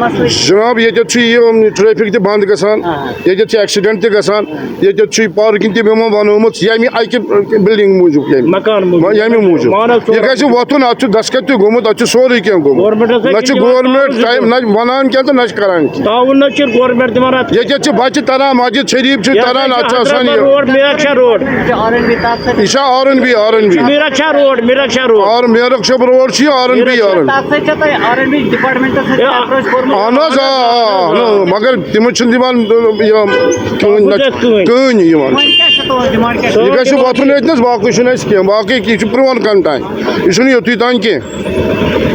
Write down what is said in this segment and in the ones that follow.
जनाब ये ट्रैफिक बंद गसान ये एक्सीडेंट गसान ये पार्किंग तमो वनोमुत यमि अकि बिल्डिंग मूजूब यमि मूजूब यह गि वोथुन अत दस्खत गोमुत अत सोरे कह गोमुत न गवर्नमेंट टाइम न वनान क्या तो न करान ये बच्चे तरान मस्जिद शरीफ तरान यह आर-एन-बी और मेरकशब रोड आर-एन-बी मगर तम दिवान कहन यह वोथुन बाकी कह बाकी प्रोन कन तान यह योत तान कह।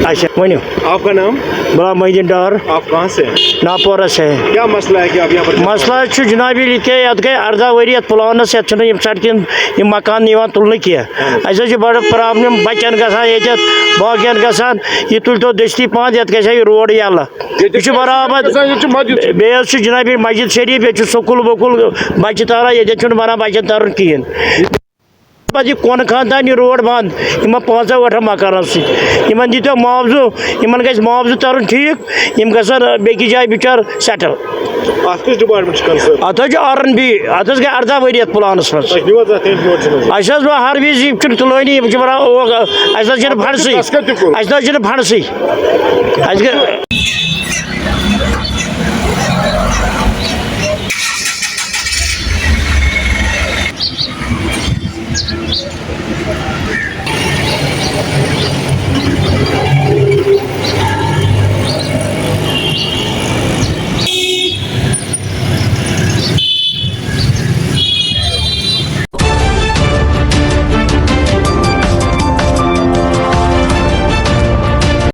अच्छा वनो आपका नाम? बड़ा मोहिद्दीन डार। आप कहाँ से? नापोरा से। क्या मसला है कि आप यहाँ पर? मसला जनाब ये गई 18 वरी प्लानस ये सड़क मकान तुलन कह बड़ प्रॉब्लम बचन गसान बाकियन गसान यह तुल तो दस्ती पान ये रोड यल यह बराबर बे जनाब मस्जिद शरीफ ये स्कूल वकूल बच्चे तारा ये बना बचन तरन कहें पे कोन खानदान रोड बंद इन 5-8 मकान इन दो मुआवजू इन मुआवजू तरन ठीक इन गसन बेकि जाए बिचार सेटल अत आर-एन-बी अत गई 18 वरी प्लानस मज हर वज तुलानी फंडस फंडस